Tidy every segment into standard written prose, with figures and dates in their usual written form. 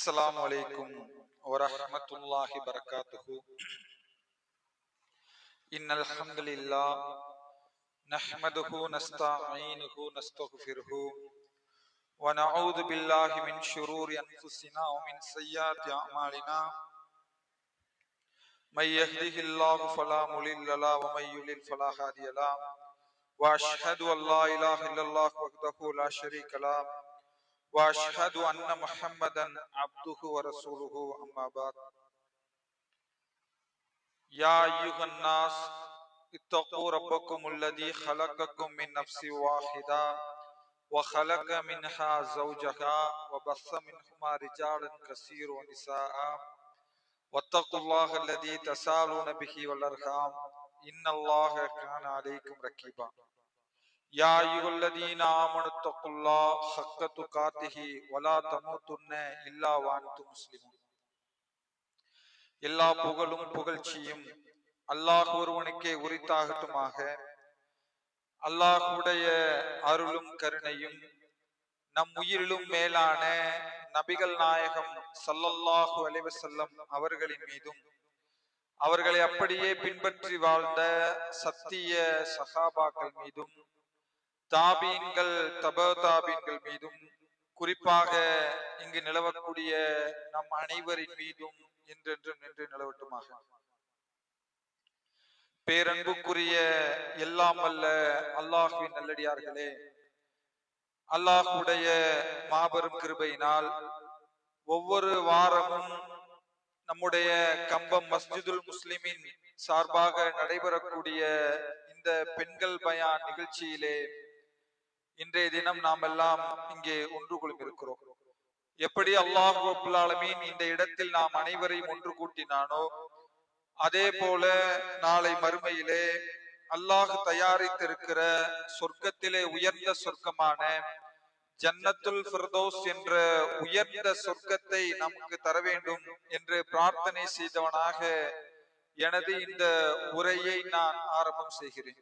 السلام عليكم ورحمة الله وبركاته. إن الحمد لله نحمده نستعينه نستغفره ونعوذ بالله من شرور أنفسنا ومن سيئات أعمالنا. من يهده الله فلا مضل له ومن يضلل فلا هادي له. وأشهد أن لا إله إلا الله وحده لا شريك له وأشهد أن محمدا عبده ورسوله. أما بعد. يا أيها الناس اتقوا ربكم الذي خلقكم من نفس واحدة وخلق منها زوجها وبث منهما رجالا كثيرا ونساء واتقوا الله الذي تساءلون به والأرحام إن الله كان عليكم رقيبا. يا أيها الذين آمنوا اتقوا الله حق تقاته ولا تموتن إلا وأنتم مسلمون. எல்லா புகழும் புகழ்ச்சியும் அல்லாஹ் ஒருவனுக்கே உரித்தாகட்டுமாக. அல்லாஹுடைய அருளும் கருணையும் நம் உயிரிலும் மேலான நபிகள் நாயகம் ஸல்லல்லாஹு அலைஹி வஸல்லம் அவர்களின் மீதும் அவர்களை அப்படியே பின்பற்றி வாழ்ந்த சத்திய சஹாபாக்கள் மீதும் தாபீன்கள் தபதாபீன்கள் மீதும் குறிப்பாக இங்கு நிலவக்கூடிய நம் அனைவரின் மீதும் என்றென்றும் நின்று நிலவட்டுமாக. பேரன்புக்குரிய எல்லாம் வல்ல அல்லாஹ்வின் நல்லடியார்களே, அல்லாஹ்வுடைய மாபெரும் கிருபையினால் ஒவ்வொரு வாரமும் நம்முடைய கம்பம் மஸ்ஜிதுல் முஸ்லிமின் சார்பாக நடைபெறக்கூடிய இந்த பெண்கள் பயான் நிகழ்ச்சியிலே இன்றைய தினம் நாம் எல்லாம் இங்கே ஒன்று கொள்ளிருக்கிறோம். எப்படி அல்லாஹ் ரப்பல் ஆலமீன் இந்த இடத்தில் நாம் அனைவரையும் ஒன்று கூட்டினானோ, அதே போல நாளை மறுமையிலே அல்லாஹ் தயாரித்திருக்கிற சொர்க்கத்திலே உயர்ந்த சொர்க்கமான ஜன்னத்துல் ஃபிர்தௌஸ் என்ற உயர்ந்த சொர்க்கத்தை நமக்கு தர வேண்டும் என்று பிரார்த்தனை செய்தவனாக எனது இந்த உரையை நான் ஆரம்பம் செய்கிறேன்.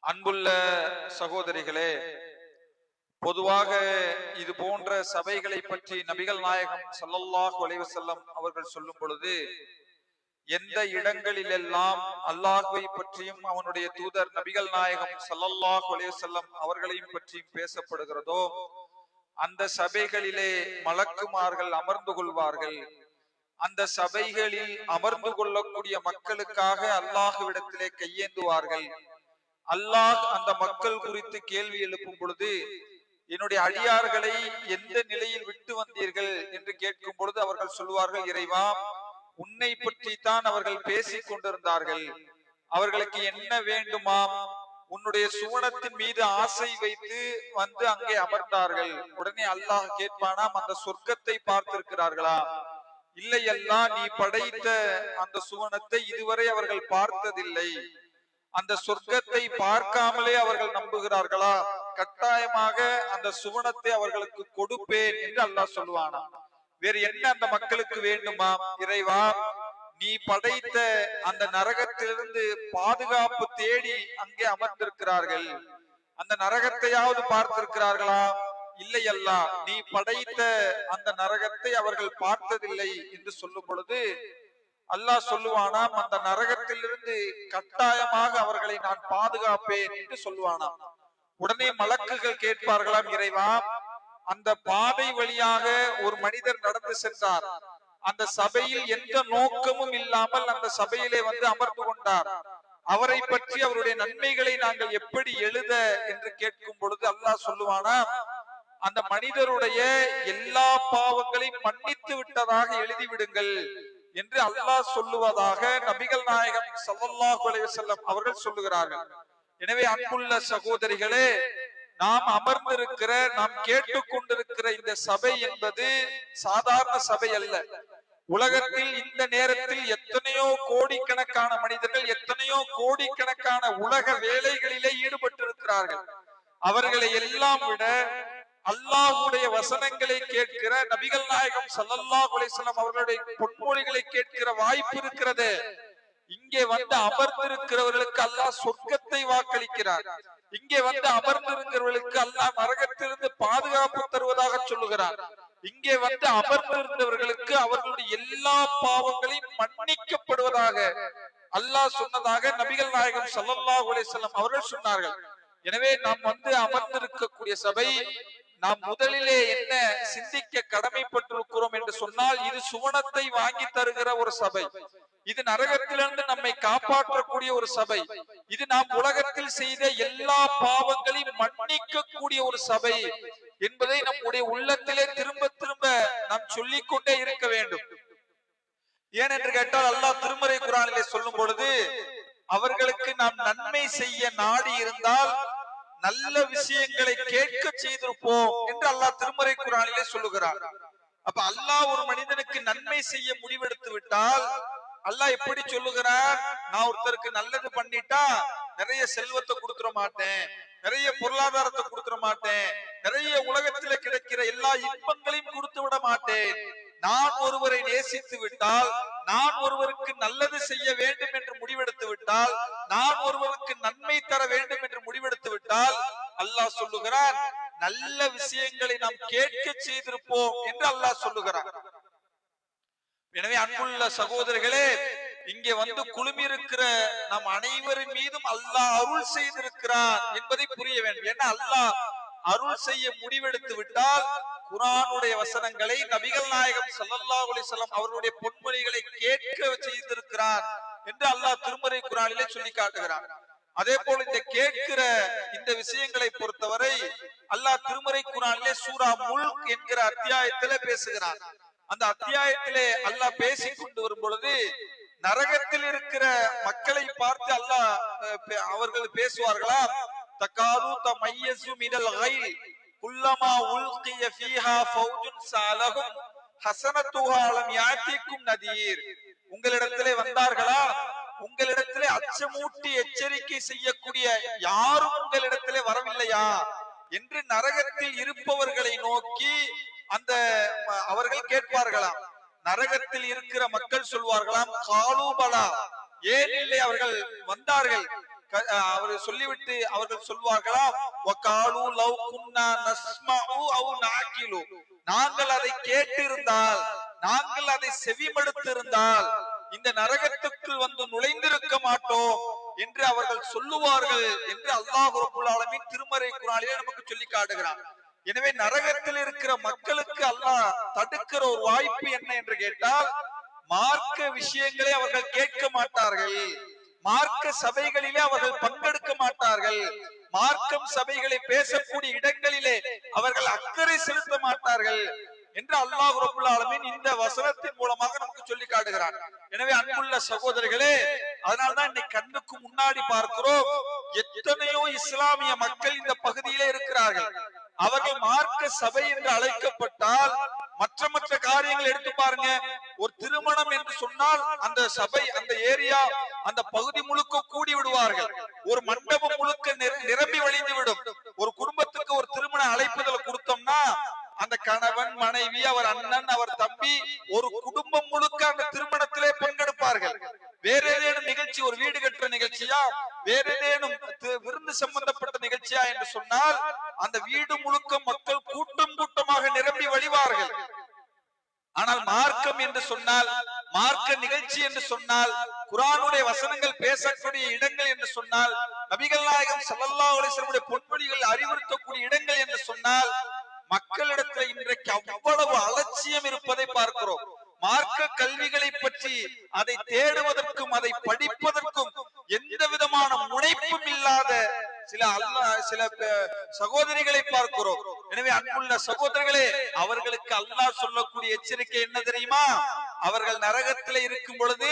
அன்புள்ள சகோதரிகளே, பொதுவாக இது போன்ற சபைகளை பற்றி நபிகள் நாயகம் ஸல்லல்லாஹு அலைஹி வஸல்லம் அவர்கள் சொல்லும் பொழுது, எந்த இடங்களிலெல்லாம் அல்லாஹ்வை பற்றியும் அவனுடைய தூதர் நபிகள் நாயகம் ஸல்லல்லாஹு அலைஹி வஸல்லம் அவர்களையும் பற்றியும் பேசப்படுகிறதோ, அந்த சபைகளிலே மலக்குமார்கள் அமர்ந்து கொள்வார்கள். அந்த சபைகளில் அமர்ந்து கொள்ளக்கூடிய மக்களுக்காக அல்லாஹ்விடத்திலே கையேந்துவார்கள். அல்லாஹ் அந்த மக்கள் குறித்து கேள்வி எழுப்பும் பொழுது, என்னுடைய அடியார்களை எந்த நிலையில் விட்டு வந்தீர்கள் என்று கேட்கும் பொழுது அவர்கள் சொல்வார்கள், இறைவா, உன்னை பற்றி தான் அவர்கள் பேசிக் கொண்டிருந்தார்கள். அவர்களுக்கு என்ன வேண்டுமாம், உன்னுடைய சுவனத்தின் மீது ஆசை வைத்து வந்து அங்கே அமர்ந்தார்கள். உடனே அல்லாஹ் கேட்பானாம், அந்த சொர்க்கத்தை பார்த்திருக்கிறார்களா? இல்லை அல்லாஹ், நீ படைத்த அந்த சுவனத்தை இதுவரை அவர்கள் பார்த்ததில்லை. அந்த சொர்க்கத்தை பார்க்காமலே அவர்கள் நம்புகிறார்களா? கட்டாயமாக அந்த சுவனத்தை அவர்களுக்கு கொடுப்பேன் என்று அல்லாஹ் சொல்லுவானா. வேறு என்ன அந்த மக்களுக்கு வேண்டுமா? இறைவா, நீ படைத்த அந்த நரகத்திலிருந்து பாதுகாப்பு தேடி அங்கே அமர்ந்திருக்கிறார்கள். அந்த நரகத்தையாவது பார்த்திருக்கிறார்களா? இல்லை அல்லாஹ், நீ படைத்த அந்த நரகத்தை அவர்கள் பார்த்ததில்லை என்று சொல்லும் பொழுது அல்லாஹ் சொல்லுவானாம், அந்த நரகத்திலிருந்து கட்டாயமாக அவர்களை நான் பாதுகாப்பேன் என்று சொல்லுவானாம். உடனே மலக்குகள் கேட்பார்களாம், இறைவா, அந்த பாதை வழியாக ஒரு மனிதர் நடந்து சென்றார். அந்த சபையில் எந்த நோக்கமும் இல்லாமல் அந்த சபையிலே வந்து அமர்ந்து கொண்டார். அவரை பற்றி அவருடைய நன்மைகளை நாங்கள் எப்படி எழுத என்று கேட்கும் பொழுது அல்லாஹ் சொல்லுவானா, அந்த மனிதருடைய எல்லா பாவங்களையும் மன்னித்து விட்டதாக எழுதிவிடுங்கள் என்று அல்லாஹ் சொல்லுவதாக நபிகள் நாயகம் ஸல்லல்லாஹு அலைஹி வஸல்லம் அவர்கள் சொல்லுகிறார்கள். எனவே அன்புள்ள சகோதரிகளே, நாம் அமர்ந்திருக்கிற, நாம் கேட்டுக்கொண்டிருக்கிற இந்த சபை என்பது சாதாரண சபை அல்ல. உலகத்தில் இந்த நேரத்தில் எத்தனையோ கோடிக்கணக்கான மனிதர்கள் எத்தனையோ கோடிக்கணக்கான உலக வேலைகளிலே ஈடுபட்டிருக்கிறார்கள். அவர்களை எல்லாம் விட அல்லாஹ்வுடைய வசனங்களை கேட்கிற, நபிகள் நாயகம் ஸல்லல்லாஹு அலைஹி வஸல்லம் அவர்களுடைய பொன்மொழிகளை கேட்கிற வாய்ப்பு இருக்கிறது. இங்கே வந்து அமர்ந்திருக்கிறவர்களுக்கு அல்லாஹ் சொர்க்கத்தை வாக்களிக்கிறார். இங்கே வந்து அமர்ந்திருக்கிறவர்களுக்கு அல்லாஹ் நரகத்திலிருந்து பாதுகாப்பு தருவதாக சொல்லுகிறார். இங்கே வந்து அமர்ந்திருந்தவர்களுக்கு அவர்களுடைய எல்லா பாவங்களையும் மன்னிக்கப்படுவதாக அல்லாஹ் சொன்னதாக நபிகள் நாயகம் ஸல்லல்லாஹு அலைஹி வஸல்லம் அவர்கள் சொன்னார்கள். எனவே நாம் வந்து அமர்ந்திருக்கக்கூடிய சபை, நாம் முதலிலே என்ன சிந்திக்க கடமைப்பட்டிருக்கிறோம் என்று சொன்னால், இது சுவனத்தை வாங்கி தருகிற ஒரு சபை, இது நரகத்திலிருந்து நம்மை காப்பாற்றக்கூடிய ஒரு சபை, இது நாம் உலகத்தில் செய்த எல்லா பாவங்களையும் மன்னிக்கக்கூடிய ஒரு சபை என்பதை நம்முடைய உள்ளத்திலே திரும்ப திரும்ப நாம் சொல்லிக்கொண்டே இருக்க வேண்டும். ஏனென்று கேட்டால் அல்லாஹ் திருமறை குர்ஆனிலே சொல்லும் பொழுது, அவர்களுக்கு நாம் நன்மை செய்ய நாடி இருந்தால் நல்ல விஷயங்களை கேட்க செய்திருப்போம் என்று அல்லாஹ் திருமறை குர்ஆனிலே சொல்லுகிறார். அப்ப அல்லாஹ் ஒரு மனிதனுக்கு நன்மை செய்ய முடிவெடுத்து விட்டால் அல்லாஹ் எப்படி சொல்லுகிறார், நான் ஒருத்தருக்கு நல்லது பண்ணிட்டா நிறைய செல்வத்தை கொடுத்துட மாட்டேன், நிறைய பொருளாதாரத்தை கொடுத்துட மாட்டேன், நிறைய உலகத்திலே கிடைக்கிற எல்லா இன்பங்களையும் கொடுத்து விட மாட்டேன். நான் ஒருவரை நேசித்து விட்டால், நான் ஒருவருக்கு நல்லது செய்ய வேண்டும் என்று முடிவெடுத்து விட்டால், நான் ஒருவருக்கு நன்மை தர வேண்டும் என்று முடிவெடுத்து விட்டால் அல்லாஹ் சொல்லுகிறான், நல்ல விஷயங்களை நாம் கேட்க செய்திருப்போம் என்று அல்லாஹ் சொல்லுகிறான். எனவே அன்புள்ள சகோதரர்களே, இங்கே வந்து குழுமி இருக்கிற நம் அனைவரின் மீதும் அல்லாஹ் அருள் செய்திருக்கிறான் என்பதை புரிய வேண்டும். ஏன்னா அல்லாஹ் அருள் செய்ய முடிவெடுத்து விட்டால் குர்ஆனுடைய வசனங்களை, நபிகள் நாயகம் ஸல்லல்லாஹு அலைஹி வஸல்லம் அவருடைய பொன்மொழிகளை கேட்க செய்திருக்கிறான் என்று அல்லாஹ் திருமறை குர்ஆனிலே சொல்லி காட்டுகிறான். அதே போல இந்த கேட்கிற இந்த விஷயங்களை பொறுத்தவரை அல்லாஹ் திருமறை குர்ஆனிலே சூரா முல்க் என்கிற அத்தியாயத்திலே பேசுகிறான். அந்த அத்தியாயத்திலே அல்லாஹ் பேசிக் கொண்டு வரும் பொழுது நரகத்தில் இருக்கிற மக்களை பார்த்து அல்லாஹ் அவர்கள் பேசுவார்களா, தகாது தமையஸு மினல் கைல் குல்லமா உல்கிய ஃபீஹா ஃபௌஜுன் சாலஹும் ஹஸனத்துஹா லம் யாத்திக்கும் நதீர். உங்களிடத்திலே வந்தார்களா, உங்களிடத்திலே அச்சமூட்டி எச்சரிக்கை செய்யக்கூடிய யாரும் உங்களிடத்திலே வரவில்லையா என்று நரகத்தில் இருப்பவர்களை நோக்கி அந்த அவர்கள் கேட்பார்களாம். நரகத்தில் இருக்கிற மக்கள் சொல்வார்களாம், காலூபலா, ஏன் இல்லை அவர்கள் வந்தார்கள். அவர்கள் சொல்லிவிட்டு அவர்கள் சொல்வார்களாம், வகாலு லவ் குன்னா நஸ்மஉ அவ் நஅகிலு, நாங்கள் அதை கேட்டிருந்தால், நாங்கள் அதை செவிமடுத்திருந்தால் இந்த நரகத்துக்குள் வந்து நுழைந்திருக்க மாட்டோம் என்று அவர்கள் சொல்லுவார்கள் என்று அல்லாஹ் ரப்பல் ஆலமீன் திருமறை குர்ஆனிலே நமக்கு சொல்லி காட்டுகிறான். எனவே நரகத்தில் இருக்கிற மக்களுக்கு அல்லாஹ் தடுக்கிற ஒரு வாய்ப்பு என்ன என்று கேட்டால், மார்க்க விஷயங்களை அவர்கள் கேட்க மாட்டார்கள், மார்க்க சபைகளிலே அவர்கள் பங்கெடுக்க மாட்டார்கள், மார்க்கம் சபைகளை பேசக்கூடிய இடங்களிலே அவர்கள் அக்கறை செலுத்த மாட்டார்கள் என்று அல்லாஹ் ரப்பல் ஆலமீன் இந்த வசனத்தின் மூலமாக நமக்கு சொல்லி காட்டுகிறான். எனவே அன்புள்ள சகோதரர்களே, அதனால்தான் இன்னைக்கு கண்ணுக்கு முன்னாடி பார்க்கிறோம், எத்தனையோ இஸ்லாமிய மக்கள் இந்த பகுதியிலே இருக்கிறார்கள். அவர்கள் மார்க்க சபை என்று அழைக்கப்பட்டால் மற்ற மற்ற காரியங்கள் எடுத்து பாருங்க. ஒரு திருமணம் என்று சொன்னால் அந்த சபை, அந்த ஏரியா, அந்த பகுதி முழுக்க கூடி விடுவார்கள். ஒரு மண்டபம் முழுக்க நிரம்பி வழிந்து விடும். ஒரு குடும்பத்துக்கு ஒரு திருமண அழைப்புதல் கொடுத்தோம்னா அந்த கணவன், மனைவி, அவர் அண்ணன், அவர் தம்பி, ஒரு குடும்பம் முழுக்க அந்த திருமணத்திலே பங்கெடுப்பார்கள். வேற ஏதேனும் நிகழ்ச்சி, ஒரு வீடு கட்டுற நிகழ்ச்சியா, வேற ஏதேனும் விருந்து சம்பந்தப்பட்ட நிகழ்ச்சியா என்று சொன்னால் அந்த வீடு முழுக்க மக்கள் கூட்டம் கூட்டமாக நிரம்பி வழிவார்கள். ஆனால் மார்க்கம் என்று சொன்னால், மார்க்க நிகழ்ச்சி என்று சொன்னால், குர்ஆனுடைய வசனங்கள் பேசக்கூடிய இடங்கள் என்று சொன்னால், நபிகள் நாயகம் ஸல்லல்லாஹு அலைஹி வஸல்லம் பொன்மொழிகள் அறிவுறுத்தக்கூடிய இடங்கள் என்று சொன்னால், மக்களிடத்தில் இன்றைக்கு அவ்வளவு அலட்சியம் இருப்பதை பார்க்கிறோம். மார்க்க கல்விகளை பற்றி அதை தேடுவதற்கும் அதை படிப்பதற்கும் எந்த விதமான முனைப்பும் இல்லாத சில சகோதரிகளை பார்க்கிறோம். எனவே அன்புள்ள சகோதரர்களே, அவர்களுக்கு அல்லாஹ் சொல்லக்கூடிய எச்சரிக்கை என்ன தெரியுமா? அவர்கள் நரகத்திலே இருக்கும் பொழுது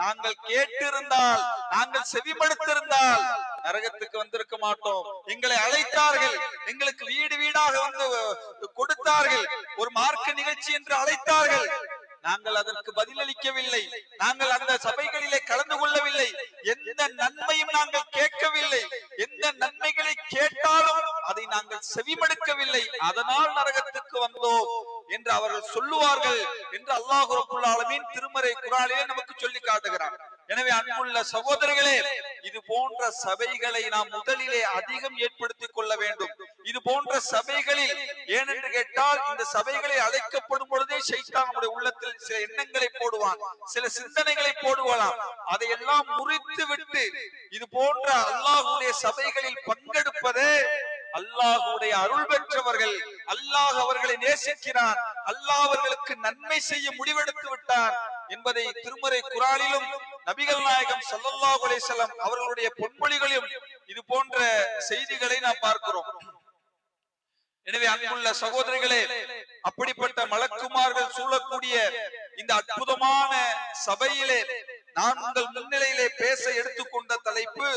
நாங்கள் கேட்டிருந்தால், நாங்கள் செவிமடுத்திருந்தால் நரகத்துக்கு வந்திருக்க மாட்டோம். எங்களை அழைத்தார்கள், எங்களுக்கு வீடு வீடாக வந்து கொடுத்தார்கள், ஒரு மார்க்க நிகழ்ச்சி என்று அழைத்தார்கள், நாங்கள் அதற்கு பதிலளிக்கவில்லை, நாங்கள் அந்த சபைகளிலே கலந்து கொள்ளவில்லை, எந்த நன்மையும் நாங்கள் கேட்கவில்லை, எந்த நன்மைகளை கேட்டாலும் அதை நாங்கள் செவிமடுக்கவில்லை, அதனால் நரகத்துக்கு வந்தோம் என்று அவர்கள் சொல்லுவார்கள் என்று அல்லாஹ் ரப்பல் ஆலமீன் திருமறை குர்ஆனிலே நமக்கு சொல்லி காட்டுகிறார். எனவே அன்புள்ள சகோதரர்களே, இது போன்ற சபைகளை நாம் முதலிலே அதிகம் ஏற்படுத்திக் கொள்ள வேண்டும். இது போன்ற சபைகளில், ஏனென்று கேட்டால் இந்த சபைகளில் அழைக்கப்படும் பொழுதே ஷைத்தான் நம்முடைய உள்ளத்தில் சில எண்ணங்களை போடுவான், சில சிந்தனைகளை போடுவான். அதையெல்லாம் முறித்து விட்டு இது போன்ற அல்லாஹ்வுடைய சபைகளில் பங்கெடுப்பதே அல்லாஹ்வுடைய அருள் பெற்றவர்கள், அல்லாஹ் அவர்களை நேசிக்கிறான், அல்லாஹ் அவர்களுக்கு நன்மை செய்ய முடிவெடுத்து விட்டான் என்பதை திருமறை குர்ஆனிலும் நபிகள் நாயகம் ஸல்லல்லாஹு அலைஹி வஸல்லம் அவர்களுடைய பொன்மொழிகளிலும் இது போன்ற செய்திகளை நாம் பார்க்கிறோம். எனவே அன்புள்ள சகோதரிகளே, அப்படிப்பட்ட மலக்குமார்கள் சூழக்கூடிய இந்த அற்புதமான சபையிலே நான் உங்கள் முன்னிலையிலே பேச எடுத்துக்கொண்ட தலைப்பு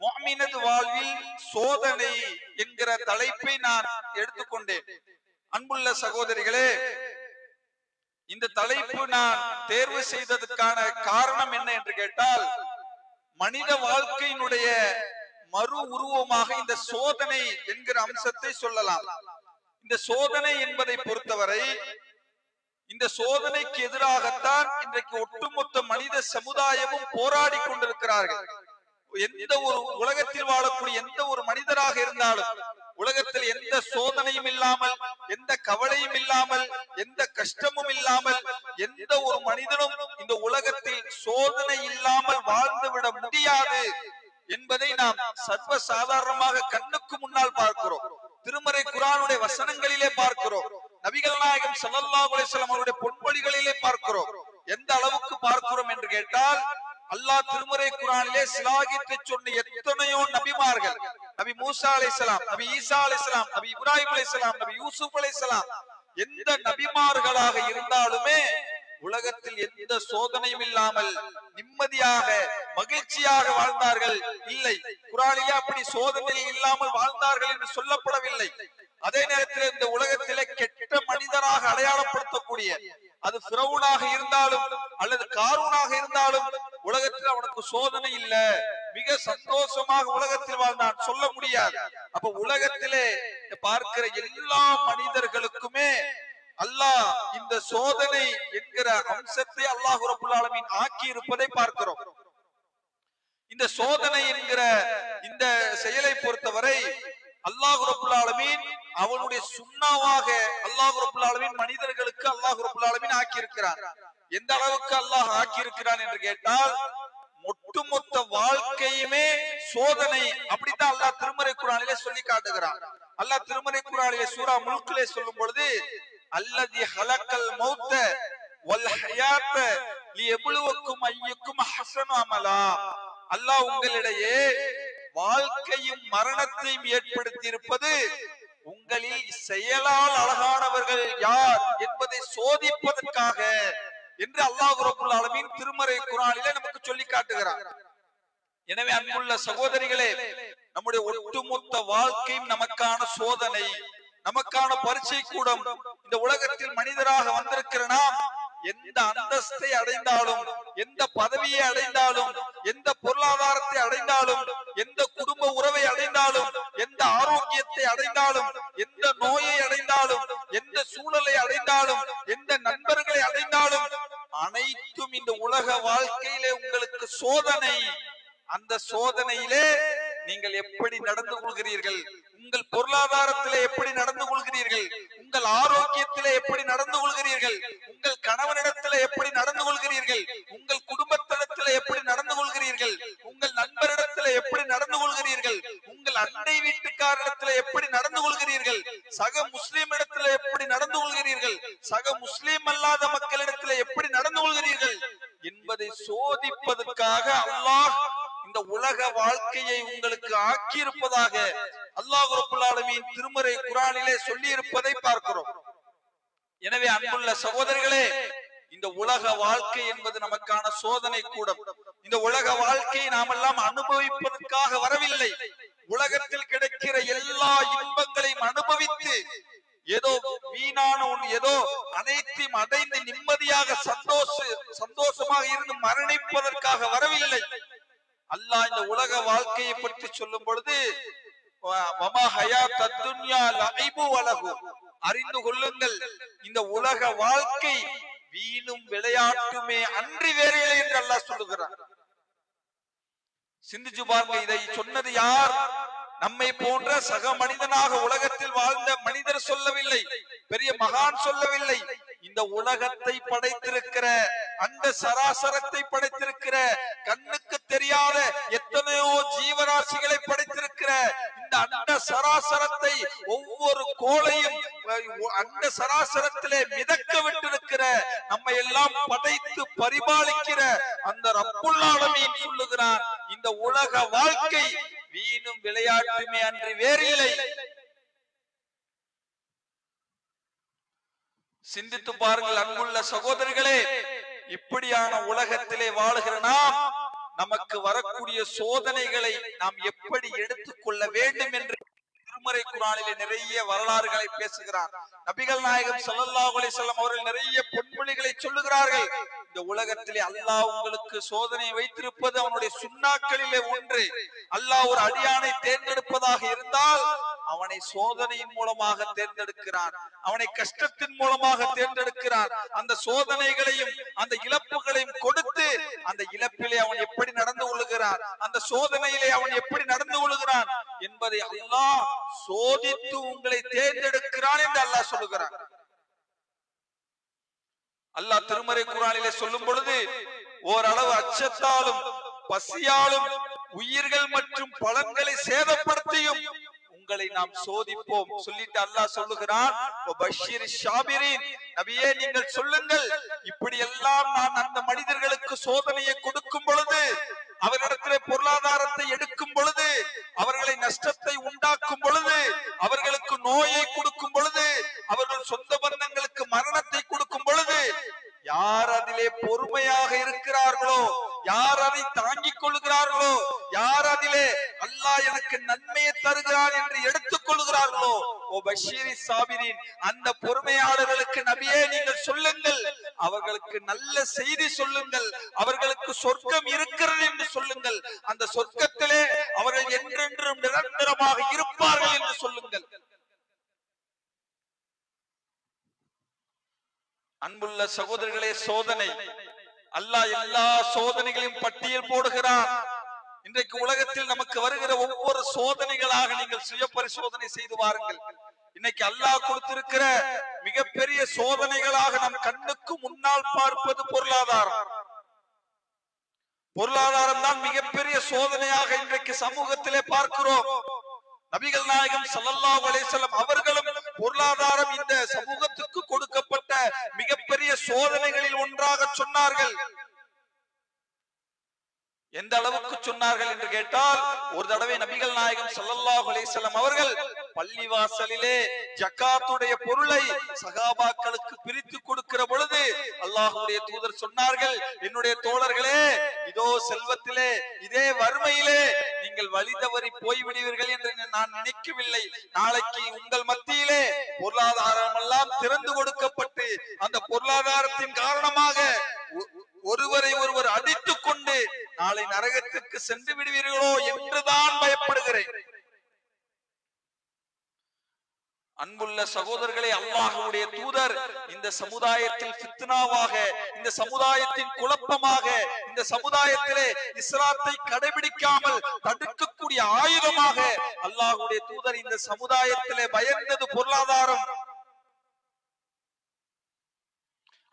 முஃமினது வாழ்வில் சோதனை என்கிற தலைப்பை நான் எடுத்துக்கொண்டேன். அன்புள்ள சகோதரிகளே, இந்த தலைப்பு நான் தேர்வு செய்ததற்கான காரணம் என்ன என்று கேட்டால், மனித வாழ்க்கையினுடைய மறு உருவமாக இந்த சோதனை என்கிற அம்சத்தை சொல்லலாம். இந்த சோதனை என்பதை பொறுத்தவரை, இந்த சோதனைக்கு எதிராகத்தான் இன்றைக்கு ஒட்டுமொத்த மனித சமுதாயமும் போராடி கொண்டிருக்கிறார்கள். எந்த ஒரு உலகத்தில் வாழக்கூடிய எந்த ஒரு மனிதராக இருந்தாலும், உலகத்தில் எந்த சோதனையும் இல்லாமல், எந்த கவலையும் இல்லாமல், எந்த கஷ்டமும் இல்லாமல் எந்த ஒரு மனிதனும் இந்த உலகத்தில் சோதனை இல்லாமல் வாழ்ந்துவிட முடியாது என்பதை நாம் சர்வ சாதாரணமாக கண்ணுக்கு முன்னால் பார்க்கிறோம். திருமறை குர்ஆனுடைய வசனங்களிலே பார்க்கிறோம், நபிகள் நாயகம் ஸல்லல்லாஹு அலைஹி வஸல்லம் அவருடைய பொன்மொழிகளிலே பார்க்கிறோம். எந்த அளவுக்கு பார்க்கிறோம் என்று கேட்டால், அல்லாஹ் திருமறை குர்ஆனிலே சிலாகித்து சொன்ன எத்தனையோ நபிமார்கள், நபி மூசா அலைஹிஸ்ஸலாம், நபி ஈசா அலைஹிஸ்ஸலாம், நபி இப்ராஹிம் அலைஹிஸ்ஸலாம், நபி யூசுப் அலைஹிஸ்ஸலாம், எந்த நபிமார்களாக இருந்தாலுமே உலகத்தில் எந்த சோதனையும் இல்லாமல் நிம்மதியாக மகிழ்ச்சியாக வாழ்ந்தார்கள் இல்லை. குர்ஆனிலே அப்படி சோதனை இல்லாமல் வாழ்ந்தார்கள் என்று சொல்லப்படவில்லை. அதே நேரத்தில் இந்த உலகத்திலே கெட்ட மனிதராக அடையாளப்படுத்தக்கூடிய, அது ஃபிரௌனாக இருந்தாலும் அல்லது காரூனாக இருந்தாலும் உலகத்தில் அவனுக்கு சோதனை இல்ல, மிக சந்தோஷமாக உலகத்தில் வாழ்ந்தான் சொல்ல முடியாது. அப்ப உலகத்திலே பார்க்கிற எல்லா மனிதர்களுக்குமே அல்லாஹ் இந்த சோதனை என்கிற அம்சத்தை அல்லாஹ் ரப்பல் ஆலமீன் ஆக்கி இருப்பதை பார்க்கிறோம். இந்த சோதனை என்கிற இந்த செயலை பொறுத்தவரை அல்லாஹ் ரப்பல் ஆலமீன் அவனுடைய சுன்னாவாக அல்லாஹ் ரப்பல் ஆலமீன் மனிதர்களுக்கு அல்லாஹ் ரப்பல் ஆலமீன் ஆக்கி இருக்கிறார். எந்த அளவுக்கு அல்லாஹ் ஆக்கி இருக்கிறான் என்று கேட்டால், ஒட்டுமொத்த வாழ்க்கையுமே சோதனை. அப்படித்தான் அல்லாஹ் திருமறை குர்ஆனிலே சொல்லி காட்டுகிறான். அல்லாஹ் திருமறை குர்ஆனிலே சூரா முல்கிலே சொல்லும் பொழுது, அல்லதி ஹலக்கல் மௌத்த வல் ஹயாத்த லியப்லுவக்கும் அய்யுக்கும் அஹ்ஸனு அமலா. அல்லாஹ் உங்களிடையே வாழ்க்கையும் மரணத்தையும் ஏற்படுத்தி இருப்பது உங்களில் செயலால் அழகானவர்கள் யார் என்பதை சோதிப்பதற்காக என்று அல்லாஹ் ரப்பல் ஆலமீன் திருமறை குர்ஆனிலே நமக்கு சொல்லி காட்டுகிறார். எனவே அன்புள்ள சகோதரிகளே, நம்முடைய ஒட்டுமொத்த வாழ்க்கையும் நமக்கான சோதனை, நமக்கான பரீட்சை கூடம். இந்த உலகத்தில் மனிதராக வந்திருக்கிற நாம் எந்த அந்தஸ்தை அடைந்தாலும், எந்த பதவியை அடைந்தாலும், எந்த பொருளாதாரத்தை அடைந்தாலும், எந்த குடும்ப உறவை அடைந்தாலும், எந்த ஆரோக்கியத்தை அடைந்தாலும், எந்த நோயை அடைந்தாலும், எந்த சூழலை அடைந்தாலும், எந்த நண்பர்களை அடைந்தாலும், அனைத்தும் இந்த உலக வாழ்க்கையிலே உங்களுக்கு சோதனை. அந்த சோதனையிலே நீங்கள் எப்படி நடந்து கொள்கிறீர்கள், உங்கள் பொருளாதாரத்திலே எப்படி நடந்து கொள்கிறீர்கள், உங்கள் ஆரோக்கியத்திலே எப்படி நடந்து கொள்கிறீர்கள், உங்கள் கணவனிடத்திலே எப்படி நடந்து கொள்கிறீர்கள், உங்கள் குடும்பத்திடத்திலே எப்படி நடந்து கொள்கிறீர்கள், உங்கள் நண்பரிடத்திலே எப்படி நடந்து கொள்கிறீர்கள், உங்கள் அண்டை வீட்டுக்காரிடத்திலே எப்படி நடந்து கொள்கிறீர்கள், சக முஸ்லிம் இடத்திலே எப்படி நடந்து கொள்கிறீர்கள், சக முஸ்லிம் அல்லாத மக்களிடத்திலே எப்படி நடந்து கொள்கிறீர்கள் என்பதை சோதிப்பதற்காக அல்லாஹ் இந்த உலக வாழ்க்கையை உங்களுக்கு ஆக்கியிருப்பதாக அல்லாஹ் ரப்பல் ஆலமீன் திருமறை குர்ஆனிலே சொல்லி இருப்பதை பார்க்கிறோம். எனவே அன்புள்ள சகோதரர்களே, இந்த உலக வாழ்க்கை என்பது நமக்கான சோதனை கூடம். இந்த உலக வாழ்க்கையை நாமெல்லாம் அனுபவிப்பதற்காக வரவில்லை. உலகத்தில் கிடைக்கிற எல்லா இன்பங்களையும் அனுபவித்து ஏதோ வீணான ஒன்று, ஏதோ அனைத்தையும் அடைந்து நிம்மதியாக சந்தோஷமாக இருந்து மரணிப்பதற்காக வரவில்லை. அல்லாஹ் இந்த உலக வாழ்க்கையை பற்றி சொல்லும் பொழுது, அறிந்து கொள்ளுங்கள், இந்த உலக வாழ்க்கை வீணும் விளையாட்டுமே அன்றி வேறு இல்லை என்று அல்லாஹ் சொல்லுகிறார். சிந்திச்சு பாருங்க, இதை சொன்னது யார்? நம்மை போன்ற சக மனிதனாக உலகத்தில் வாழ்ந்த மனிதர் சொல்லவில்லை, பெரிய மகான் சொல்லவில்லை. இந்த உலகத்தை படைத்திருக்கிற, அந்த சராசரத்தை படைத்திருக்கிற, கண்ணுக்கு தெரியாத எத்தனையோ ஜீவராசிகளை படைத்திருக்கிற இந்த அண்ட சராசரத்தை, ஒவ்வொரு கோளையும் அண்ட சராசரத்திலே மிதக்க விட்டிருக்கிற, நம்மை எல்லாம் படைத்து பரிபாலிக்கிற அந்த ரப்புல் ஆலமீன் சொல்லுகிறான், இந்த உலக வாழ்க்கை வீணும் விளையாட்டுமே அன்றி வேறில்லை. சிந்தித்து பாருங்கள் அன்புள்ள சகோதரர்களே, இப்படியான உலகத்திலே வாழுகிற நாம், நமக்கு வரக்கூடிய சோதனைகளை நாம் எப்படி எடுத்துக்கொள்ள வேண்டும் என்று திருமறை குர்ஆனிலே நிறைய வரலாறுகளை பேசுகிறார். நபிகள் நாயகம் ஸல்லல்லாஹு அலைஹி வஸல்லம் அவர்கள் நிறைய பொன்மொழிகளை சொல்லுகிறார்கள். இந்த உலகத்திலே அல்லாஹ் உங்களுக்கு சோதனை வைத்திருப்பது அவனுடைய சுன்னாக்களிலே ஒன்று. அல்லாஹ் ஒரு அடியானை தேர்ந்தெடுப்பதாக இருந்தால் அவனை சோதனையின் மூலமாக தேர்ந்தெடுக்கிறான், அவனை கஷ்டத்தின் மூலமாக தேர்ந்தெடுக்கிறான். அந்த சோதனைகளையும் அந்த இழப்புகளையும் கொடுத்து அந்த இழப்பிலே அவன் எப்படி நடந்து கொள்கிறான், அந்த சோதனையிலே அவன் எப்படி நடந்து கொள்கிறான் என்பதை அல்லாஹ் சோதித்து உங்களை தேர்ந்தெடுக்கிறான் என்று அல்லாஹ் சொல்லுகிறான். அல்லாஹ் திருமறை குர்ஆனிலே சொல்லும் பொழுது, ஓரளவு அச்சத்தாலும் பசியாலும் உயிர்கள் மற்றும் பலன்களை சேதப்படுத்தியும் உங்களை நாம் சோதிப்போம் சொல்லிட்டு அல்லாஹ் சொல்லுகிறான், நபியே நீங்கள் சொல்லுங்கள், இப்படி எல்லாம் நான் அந்த மனிதர்களுக்கு சோதனையை கொடுக்கும் பொழுது, அவர்களிடத்திலே பொருளாதாரத்தை எடுக்கும் பொழுது, அவர்களை நஷ்டத்தை உண்டாக்கும் பொழுது, அவர்களுக்கு நோயை கொடுக்கும் பொழுது, அவர்கள் சொந்த பந்தங்களுக்கு மரணத்தை கொடுக்கும் பொழுது, யார் அதிலே பொறுமையாக இருக்கிறார்களோ, யார் அதை தாங்கிக் கொள்கிறார்களோ, யார் அதிலே அல்லாஹ் எனக்கு நன்மையை தருகிறார் என்று எடுத்துக் கொள்கிறார்களோ, ஓ பஷீரி சாபிரின், அந்த பொறுமையாளர்களுக்கு நபியே நீங்கள் சொல்லுங்கள், அவர்களுக்கு நல்ல செய்தி சொல்லுங்கள், அவர்களுக்கு சொர்க்கம் இருக்கிறது என்று சொல்லுங்கள், அந்த சொர்க்கத்திலே அவர்கள் என்றென்றும் நிரந்தரமாக இருப்பார்கள் என்று சொல்லுங்கள். அன்புள்ள சகோதரர்களே, சோதனை, அல்லாஹ் எல்லா சோதனைகளையும் பட்டியல் போடுகிறான். இன்றைக்கு உலகத்தில் நமக்கு வருகிற ஒவ்வொரு சோதனைகளாக நீங்கள் சுய பரிசோதனை செய்து வாருங்கள். இன்னைக்கு அல்லாஹ் கொடுத்திருக்கிற மிகப்பெரிய சோதனைகளாக நம் கண்ணுக்கு முன்னால் பார்ப்பது பொருளாதாரம். பொருளாதாரம் தான் மிகப்பெரிய சோதனையாக இன்றைக்கு சமூகத்திலே பார்க்கிறோம். நபிகள் நாயகம் ஸல்லல்லாஹு அலைஹி வஸல்லம் அவர்களும் பொருளாதாரம் இந்த சமூகத்துக்கு கொடுக்கப்பட்ட மிகப்பெரிய சோதனைகளில் ஒன்றாக சொன்னார்கள். எந்த அளவுக்கு சொன்னார்கள் என்று கேட்டால், ஒரு தடவை நபிகள் நாயகம் ஸல்லல்லாஹு அலைஹி வஸல்லம் அவர்கள் பள்ளிவாசலிலே ஜகாத்துடைய பொருளை சகாபாக்களுக்கு பிரித்து கொடுக்கிற பொழுது அல்லாஹ்வுடைய தூதர் சொன்னார்கள், என்னுடைய தோழர்களே, இதோ செல்வத்திலே, இதே வறுமையிலே நீங்கள் வழி தவறி போய்விடுவீர்கள் என்று நான் நினைக்கவில்லை. நாளைக்கு உங்கள் மத்தியிலே பொருளாதாரம் எல்லாம் திறந்து கொடுக்கப்பட்டு அந்த பொருளாதாரத்தின் காரணமாக ஒருவரை ஒருவர் அடித்துக் கொண்டு நாளை நரகத்துக்கு சென்று விடுவீர்களோ என்றுதான் பயப்படுகிறேன். அன்புள்ள சகோதரர்களே, அல்லாஹ்வுடைய தூதர் இந்த சமுதாயத்தில் ஃபித்னாவாக, இந்த சமுதாயத்தின் குழப்பமாக, இந்த சமுதாயத்திலே இஸ்லாத்தை கடைபிடிக்காமல் தடுக்கக்கூடிய ஆயுதமாக அல்லாஹ்வுடைய தூதர் இந்த சமுதாயத்திலே பயந்தது பொருளாதாரம்.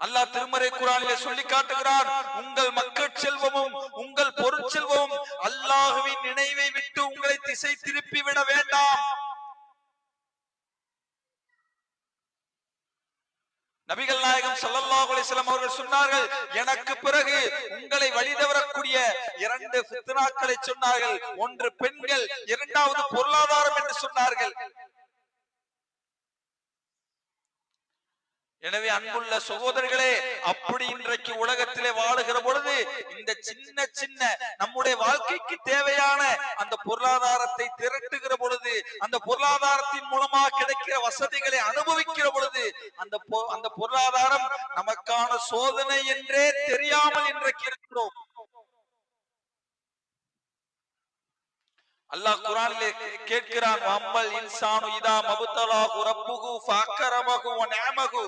அல்லாஹ் திருமறை குர்ஆனிலே சொல்லி காட்டுகிறார், உங்கள் மக்கள் செல்வமும் உங்கள் பொருட்செல்வமும் அல்லாஹ்வின் நினைவை விட்டு உங்களை திசை திருப்பி விட வேண்டாம். நபிகள் நாயகம் ஸல்லல்லாஹு அலைஹி வஸல்லம் அவர்கள் சொன்னார்கள், எனக்கு பிறகு உங்களை வழிதவறக்கூடிய இரண்டு ஃபித்னாக்களை சொன்னார்கள். ஒன்று பெண்கள், இரண்டாவது பொருளாதாரம் என்று சொன்னார்கள். எனவே அன்புள்ள சகோதரர்களே, அப்படி இன்றைக்கு உலகத்திலே வாழுகிற பொழுது இந்த சின்ன சின்ன நம்முடைய வாழ்க்கைக்கு தேவையான அந்த பொருளாதாரத்தை திரட்டுகிற பொழுது, அந்த பொருளாதாரத்தின் மூலமாக கிடைக்கிற வசதிகளை அனுபவிக்கிற பொழுது அந்த பொருளாதாரம் நமக்கான சோதனை என்றே தெரியாமல் இன்றைக்கு இருக்கிறோம். அல்லாஹ் குர்ஆனிலே கேட்கிறான், வம்மல் இன்சானு இதா மப்தலாஹு ரப்புஹு ஃபஅக்ரமஹு வ நஅமஹு.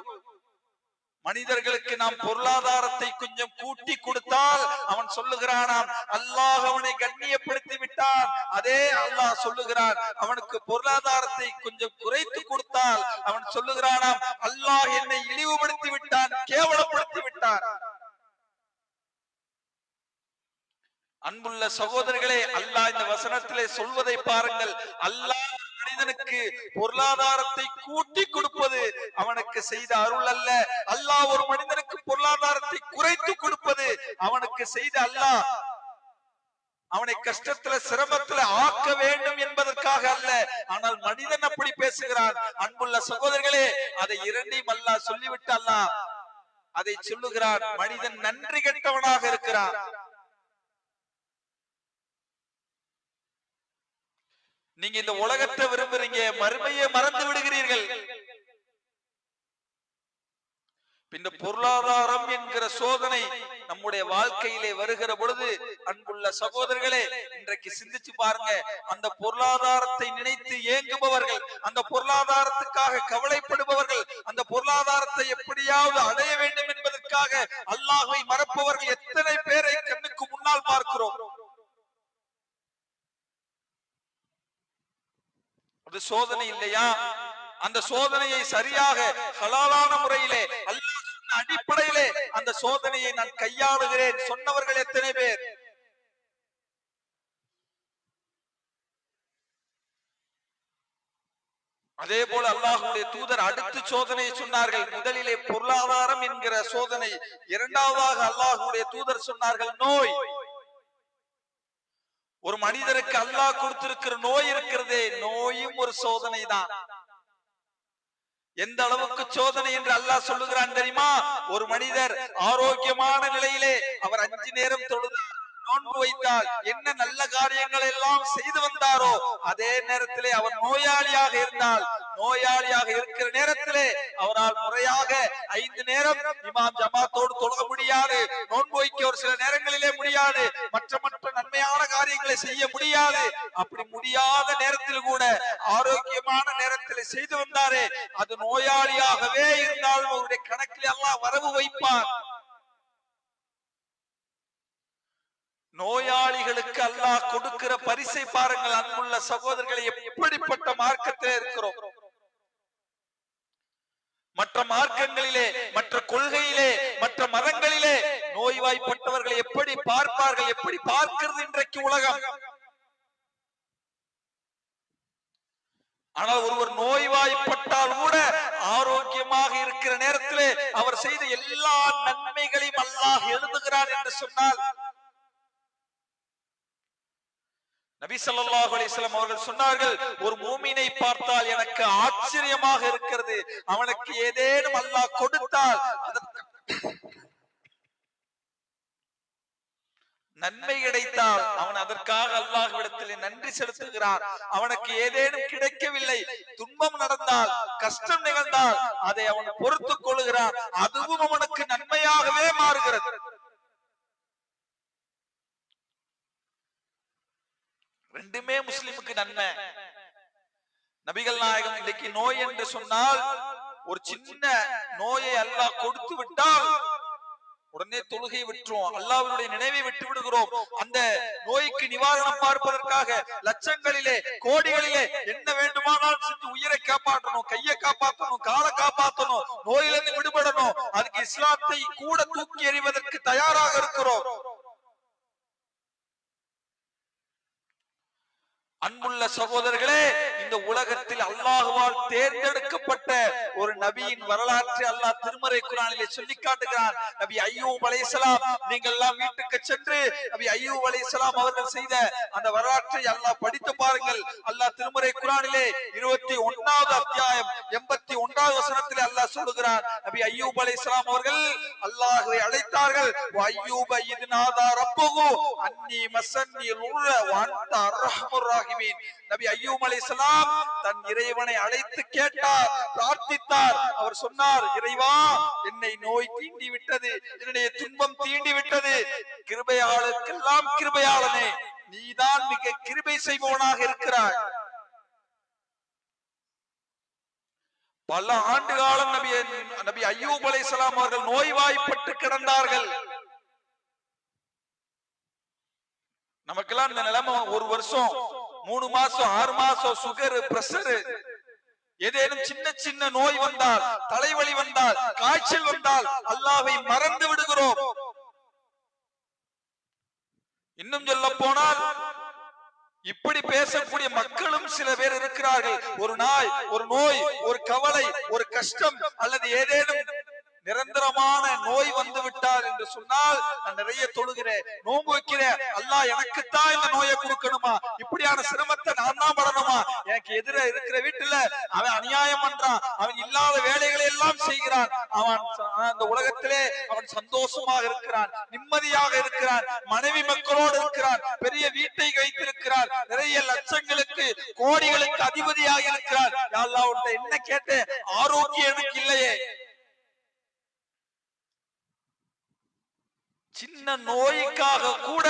மனிதர்களுக்கு நாம் பொருளாதாரத்தை கொஞ்சம் கூட்டி கொடுத்தால் அவன் சொல்லுகிறானாம் அல்லாஹ் அவனை கண்ணியப்படுத்தி விட்டான். அதே அல்லாஹ் சொல்லுகிறான் அவனுக்கு பொருளாதாரத்தை கொஞ்சம் குறைத்து கொடுத்தால் அவன் சொல்லுகிறானாம் அல்லாஹ் என்னை இழிவுபடுத்தி விட்டான், கேவலப்படுத்தி விட்டான். அன்புள்ள சகோதரர்களே, அல்லாஹ் இந்த வசனத்திலே சொல்வதை பாருங்கள். அல்லாஹ் மனிதனுக்கு பொருளாதாரத்தை கூட்டி கொடுப்பது அவனுக்கு செய்த அருள் அல்ல. அல்லாஹ் ஒரு மனிதனுக்கு பொருளாதாரத்தை குறைத்து கொடுப்பது அவனுக்கு செய்த அல்லாஹ் அவனை கஷ்டத்துல சிரமத்துல ஆக்க வேண்டும் என்பதற்காக அல்ல. ஆனால் மனிதன் அப்படி பேசுகிறான். அன்புள்ள சகோதரர்களே, அதை இரண்டையும் அல்லாஹ் சொல்லிவிட்டு அல்லாஹ் அதை சொல்லுகிறான், மனிதன் நன்றி கெட்டவனாக இருக்கிறான். நீங்க இந்த உலகத்தை விரும்புறீங்க, மறுமையை மறந்து விடுகிறீர்கள். இந்த பொருளாதாரம் என்கிற சோதனை நம்முடைய வாழ்க்கையிலே வருகிற பொழுது அன்புள்ள சகோதரர்களே, இன்றைக்கு சிந்திச்சு பாருங்க. அந்த பொருளாதாரத்தை நினைத்து ஏங்குபவர்கள், அந்த பொருளாதாரத்துக்காக கவலைப்படுபவர்கள், அந்த பொருளாதாரத்தை எப்படியாவது அடைய வேண்டும் என்பதற்காக அல்லாஹ்வை மறப்பவர்கள் எத்தனை பேரை கண்ணுக்கு முன்னால் பார்க்கிறோம். அது சோதனை இல்லையா? அந்த சோதனையை சரியாக ஹலாலான முறையிலே அல்லாஹ் சொன்ன அடிப்படையிலே அந்த சோதனையை நான் கையாளுகிறேன் சொன்னவர்கள் எத்தனை பேர்? அதே போல அல்லாஹ்வுடைய தூதர் அடுத்து சோதனையை சொன்னார்கள். முதலிலே பொருளாதாரம் என்கிற சோதனை, இரண்டாவதாக அல்லாஹ்வுடைய தூதர் சொன்னார்கள் நோய். ஒரு மனிதருக்கு அல்லாஹ் கொடுத்திருக்கிற நோய் இருக்கிறதே, நோயும் ஒரு சோதனை தான். எந்த அளவுக்கு சோதனை என்று அல்லாஹ் சொல்லுகிறான் தெரியுமா? ஒரு மனிதர் ஆரோக்கியமான நிலையிலே அவர் 5 நேரம் தொழுதார், நோன்பு வைத்தால், என்ன நல்ல காரியங்கள் எல்லாம் செய்து வந்தாரோ, அதே நேரத்திலே அவர் நோயாளியாக இருந்தால், நோயாளியாக இருக்கிற நேரத்திலே அவரால் முறையாக 5 நேரம் இமாம் ஜமாத்தோடு தொழ முடியாது, நோன்பு வைக்க ஒரு சில நேரங்களிலே முடியாது, மற்ற நன்மையான காரியங்களை செய்ய முடியாது. அப்படி முடியாத நேரத்தில் கூட ஆரோக்கியமான நேரத்தில் செய்து வந்தாரே, அது நோயாளியாகவே இருந்தாலும் அவருடைய கணக்கில் எல்லாம் வரவு வைப்பார். நோயாளிகளுக்கு அல்லாஹ் கொடுக்கிற பரிசை பாருங்கள். அன்புள்ள சகோதரர்களை, எப்படிப்பட்ட மார்க்கத்தில் இருக்கிறோம். மற்ற மார்க்கங்களிலே, மற்ற கொள்கையிலே, மற்ற மதங்களிலே நோய்வாய்ப்பட்டவர்களை எப்படி பார்ப்பார்கள், எப்படி பார்க்கிறது இன்றைக்கு உலகம். ஆனால் ஒருவர் நோய்வாய்ப்பட்டால் கூட ஆரோக்கியமாக இருக்கிற நேரத்திலே அவர் செய்த எல்லா நன்மைகளையும் அல்லாஹ் எழுதுகிறார் என்று சொன்னால், நபி ஸல்லல்லாஹு அலைஹி வஸல்லம் அவர்கள் சொன்னார்கள், ஒரு மூமினை பார்த்தால் எனக்கு ஆச்சரியமாக இருக்கிறது, அவனுக்கு ஏதேனும் அல்லாஹ் கொடுத்தால் நன்மை கிடைத்தால் அவன் அதற்காக அல்லாஹ்விடத்திலே நன்றி செலுத்துகிறான். அவனுக்கு ஏதேனும் கிடைக்கவில்லை, துன்பம் நடந்தால், கஷ்டம் நிகழ்ந்தால் அதை அவன் பொறுத்துக் கொள்கிறான். அதுவும் அவனுக்கு நன்மையாகவே மாறுகிறது. ரெண்டுமே முஸ்லிமுக்கு நன்மை. நபிகள் நாயகம் இன்னைக்கு நோய் என்று சொன்னால், ஒரு சின்ன நோயை அல்லாஹ் கொடுத்து விட்டால் உடனே தொழுகை விட்டுருவோம், அல்லாஹ்வுடைய நினைவை விட்டு விடுகிறோம். அந்த நோய்க்கு நிவாரணம் பார்ப்பதற்காக லட்சங்களிலே கோடிகளிலே என்ன வேண்டுமானாலும் செஞ்சு உயிரை காப்பாற்றணும், கையை காப்பாற்றணும், காலை காப்பாற்றணும், நோயிலிருந்து விடுபடணும். அதுக்கு இஸ்லாத்தை கூட தூக்கி எறிவதற்கு தயாராக இருக்கிறோம். அன்புள்ள சகோதரர்களே, இந்த உலகத்தில் அல்லாஹ்வால் தேர்ந்தெடுக்கப்பட்ட ஒரு நபியின் வரலாற்றை அல்லாஹ் திருமறை குர்ஆனிலே சொல்லி காட்டுகிறான். நபி அய்யூப் அலைஹிஸ்ஸலாம், நீங்கள் எல்லாம் வீட்டுக்கு சென்று நபி அய்யூப் அலைஹிஸ்ஸலாம் அவர்கள் செய்த அந்த வரலாற்றை அல்லாஹ் படித்து பாருங்கள். அல்லாஹ் திருமறை குர்ஆனிலே 21வது அத்தியாயம் 81வது வசனத்திலே அல்லாஹ் சொல்லுகிறான், நபி அய்யூப் அலைஹிஸ்ஸலாம் அவர்கள் அல்லாஹ்வை அழைத்தார்கள். வஅய்யூப இத்நாதா ரப்பஹு அன்னி மஸன்னி லுர்ர வ அன்த அர்ஹமுர் ராஹிமீன். நபி அய்யூப் அலைஹிஸ்ஸலாம் தன் இறைவனை அழைத்து கேட்டார், பிரார்த்தித்தார். அவர் சொன்னார், இறைவா, என்னை நோய் தீண்டி விட்டது, என்னுடைய துன்பம் தீண்டி விட்டது, கிருபையாளருக்கெல்லாம் கிருபையாளனே, நீதான் மிக கிருபை செய்பவனாக இருக்கிறாய். பல ஆண்டு காலம் நபி அய்யூப் அலைஹிஸ்ஸலாம் அவர்கள் நோய்வாய்ப்பட்டு கிடந்தார்கள். நமக்கெல்லாம் இந்த நிலைமை ஒரு வருஷம் 3 மாசம் 6 மாசம் சுகர் பிரஷர் ஏதேனும் சின்ன சின்ன நோய் வந்தால், தலைவலி வந்தால், காய்ச்சல் வந்தால் அல்லாஹ்வை மறந்து விடுகிறோம். இன்னும் சொல்ல போனால் இப்படி பேசக்கூடிய மக்களும் சில பேர் இருக்கிறார்கள். ஒரு நோய், ஒரு கவலை, ஒரு கஷ்டம் அல்லது ஏதேனும் நிரந்தரமான நோய் வந்து விட்டார் என்று சொன்னால், நான் நிறைய தொழுகிறேன், நோன்பு வைக்கிறேன், அல்லாஹ் எனக்குத்தான் இந்த நோயை கொடுக்கணுமா, இப்படியான சிரமத்தை நான் தான் படணுமா, எனக்கு எதிர இருக்கிற வீட்டுல அவன் அநியாயம் பண்றான், அவன் இல்லாத வேலைகளை எல்லாம் செய்கிறான், அவன் அந்த உலகத்திலே அவன் சந்தோஷமாக இருக்கிறான், நிம்மதியாக இருக்கிறான், மனைவி மக்களோடு இருக்கிறான், பெரிய வீட்டை வைத்திருக்கிறான், நிறைய லட்சங்களுக்கு கோடிகளுக்கு அதிபதியாக இருக்கிறான். அல்லாஹ் உன்கிட்ட என்ன கேட்டேன், ஆரோக்கியம் எனக்கு இல்லையே. சின்ன நோய்க்காக கூட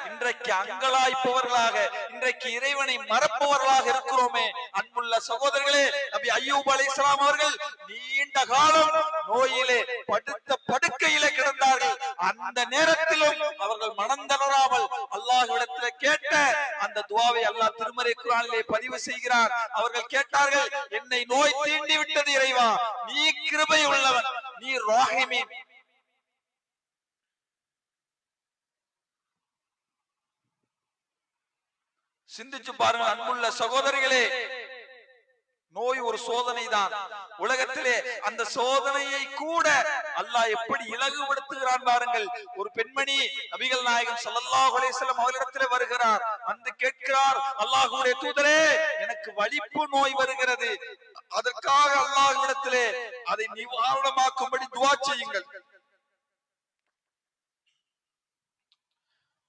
இன்றைக்கு அங்கலாய்ப்பவர்களாக, இன்றைக்கு இறைவனை மறப்பவர்களாக இருக்கிறோமே. அன்புள்ள சகோதரர்களே, நபி அய்யூப் அலைஹிஸ்ஸலாம் அவர்கள் நீண்ட காலம் நோயிலே படுக்கையிலே கிடந்தார்கள். அந்த நேரத்திலும் அவர்கள் மனம் தளராமல் அல்லாஹ்விடத்திலே கேட்ட அந்த துஆவை அல்லாஹ் திருமறை குர்ஆனிலே பதிவு செய்கிறார். அவர்கள் கேட்டார்கள், என்னை நோய் தீண்டி விட்டது இறைவா, நீ கிருபை உள்ளவன், நீ ராஹிமீன். சிந்திச்சு பாருங்க அன்புள்ள சகோதரிகளே, நோய் ஒரு சோதனை தான். உலகத்திலே அந்த சோதனையை கூட அல்லாஹ் எப்படி இலகுபடுத்துகிறான் பாருங்கள். ஒரு பெண்மணி நபிகள் நாயகம் ஸல்லல்லாஹு அலைஹி வஸல்லம் அவர்களிடத்திலே வருகிறார், வந்து கேட்கிறார், அல்லாஹ்வுடைய தூதரே, எனக்கு வலிப்பு நோய் வருகிறது, அதற்காக அல்லாஹ்விடத்திலே அதை நிவாரணமாக்கும்படி துஆ செய்யுங்கள்.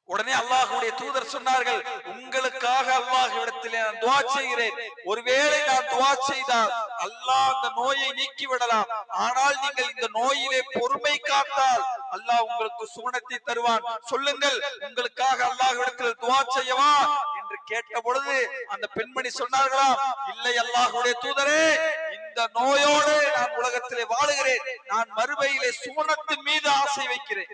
உடனே அல்லாஹ்வுடைய தூதர் சொன்னார்கள், உங்களுக்காக அல்லாஹ்விடத்திலே நான் துஆ செய்கிறேன், ஒருவேளை நான் துஆ செய்தால் அல்லாஹ் அந்த நோயை நீக்கி விடலாம், ஆனால் நீங்கள் இந்த நோயிலே பொறுமை காத்தால் அல்லாஹ் உங்களுக்கு சுகத்தை தருவான், சொல்லுங்கள், உங்களுக்காக அல்லாஹ்விடத்தில் துஆ செய்யவா என்று கேட்ட பொழுது அந்த பெண்மணி சொன்னார்களாம், இல்லை அல்லாஹ்வுடைய தூதரே, இந்த நோயோடு நான் உலகத்திலே வாழுகிறேன், நான் மறுமையிலே சுவனத்தின் மீது ஆசை வைக்கிறேன்.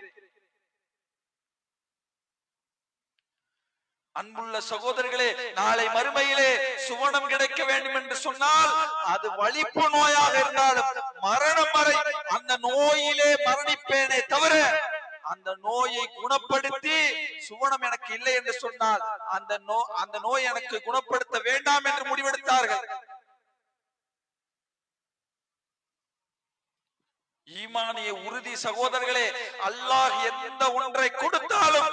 அன்புள்ள சகோதரர்களே, நாளை மறுமையிலே சுவனம் கிடைக்க வேண்டும் என்று சொன்னால் அது வலிப்பு நோயாக இருந்தாலும் மரணம் வரை அந்த நோயிலே மரணிப்பேனே தவிர அந்த நோயை குணப்படுத்தி சுவனம் எனக்கு இல்லை என்று சொன்னால் அந்த நோய் எனக்கு குணப்படுத்த வேண்டாம் என்று முடிவெடுத்தார்கள். ஈமானிய உறுதி சகோதரர்களே, அல்லாஹ் எந்த ஒன்றை கொடுத்தாலும்